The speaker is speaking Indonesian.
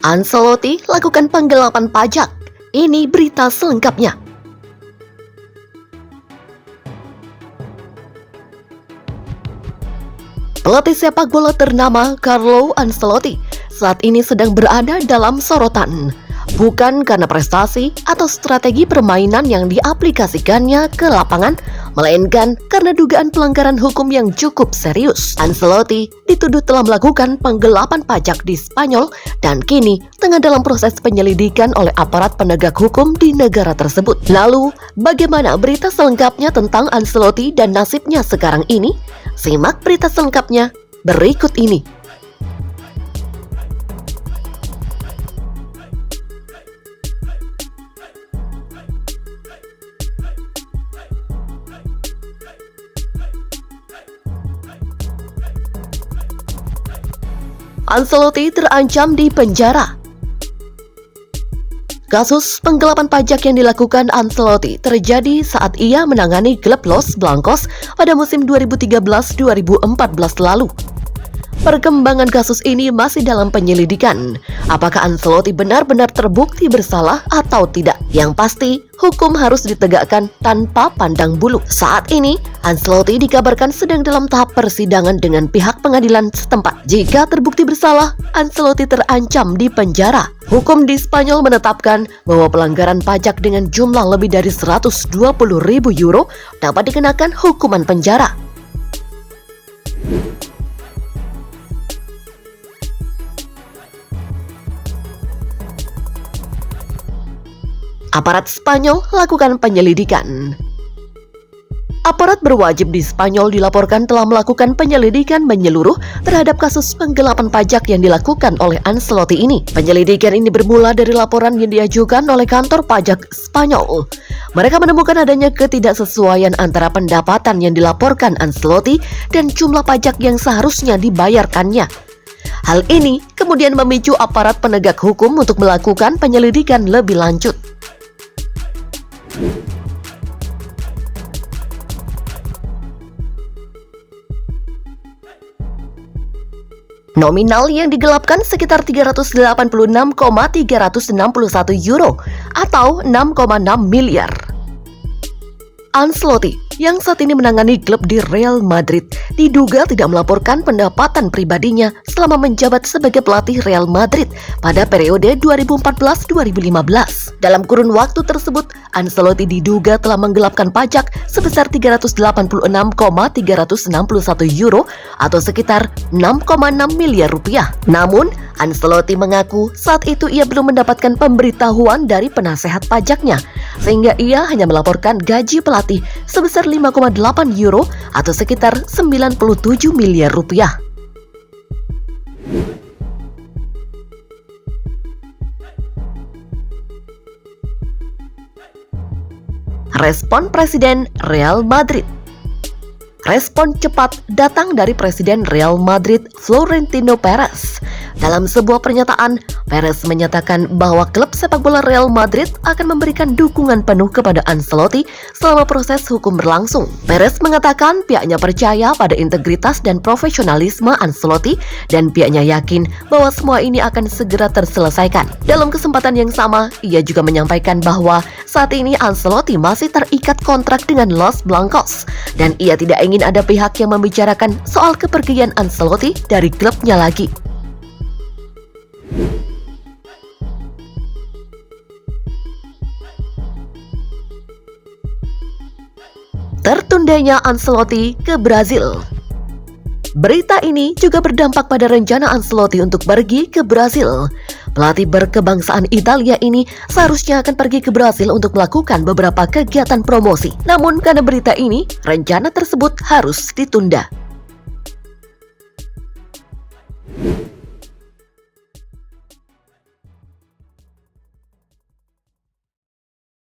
Ancelotti lakukan penggelapan pajak. Ini berita selengkapnya. Pelatih sepak bola ternama Carlo Ancelotti saat ini sedang berada dalam sorotan. Bukan karena prestasi atau strategi permainan yang diaplikasikannya ke lapangan, melainkan karena dugaan pelanggaran hukum yang cukup serius. Ancelotti dituduh telah melakukan penggelapan pajak di Spanyol dan kini tengah dalam proses penyelidikan oleh aparat penegak hukum di negara tersebut. Lalu, bagaimana berita selengkapnya tentang Ancelotti dan nasibnya sekarang ini? Simak berita selengkapnya berikut ini. Ancelotti terancam di penjara. Kasus penggelapan pajak yang dilakukan Ancelotti terjadi saat ia menangani klub Los Blancos pada musim 2013-2014 lalu. Perkembangan kasus ini masih dalam penyelidikan. Apakah Ancelotti benar-benar terbukti bersalah atau tidak? Yang pasti, hukum harus ditegakkan tanpa pandang bulu. Saat ini, Ancelotti dikabarkan sedang dalam tahap persidangan dengan pihak pengadilan setempat. Jika terbukti bersalah, Ancelotti terancam di penjara. Hukum di Spanyol menetapkan bahwa pelanggaran pajak dengan jumlah lebih dari 120.000 euro dapat dikenakan hukuman penjara. Aparat Spanyol lakukan penyelidikan. Aparat berwajib di Spanyol dilaporkan telah melakukan penyelidikan menyeluruh terhadap kasus penggelapan pajak yang dilakukan oleh Ancelotti ini. Penyelidikan ini bermula dari laporan yang diajukan oleh kantor pajak Spanyol. Mereka menemukan adanya ketidaksesuaian antara pendapatan yang dilaporkan Ancelotti dan jumlah pajak yang seharusnya dibayarkannya. Hal ini kemudian memicu aparat penegak hukum untuk melakukan penyelidikan lebih lanjut. Nominal yang digelapkan sekitar 386,361 euro atau 6,6 miliar. Ancelotti yang saat ini menangani klub di Real Madrid diduga tidak melaporkan pendapatan pribadinya selama menjabat sebagai pelatih Real Madrid pada periode 2014-2015. Dalam kurun waktu tersebut, Ancelotti diduga telah menggelapkan pajak sebesar 386,361 euro atau sekitar 6,6 miliar rupiah. Namun, Ancelotti mengaku saat itu ia belum mendapatkan pemberitahuan dari penasehat pajaknya, sehingga ia hanya melaporkan gaji pelatih sebesar 5,8 euro atau sekitar 97 miliar rupiah. Respon Presiden Real Madrid. Respon cepat datang dari Presiden Real Madrid, Florentino Perez. Dalam sebuah pernyataan, Perez menyatakan bahwa klub sepak bola Real Madrid akan memberikan dukungan penuh kepada Ancelotti selama proses hukum berlangsung. Perez mengatakan pihaknya percaya pada integritas dan profesionalisme Ancelotti dan pihaknya yakin bahwa semua ini akan segera terselesaikan. Dalam kesempatan yang sama, ia juga menyampaikan bahwa saat ini Ancelotti masih terikat kontrak dengan Los Blancos dan ia tidak ingin ada pihak yang membicarakan soal kepergian Ancelotti dari klubnya lagi. Tertundanya Ancelotti ke Brazil. Berita ini juga berdampak pada rencana Ancelotti untuk pergi ke Brazil. Pelatih berkebangsaan Italia ini seharusnya akan pergi ke Brazil untuk melakukan beberapa kegiatan promosi. Namun karena berita ini, rencana tersebut harus ditunda.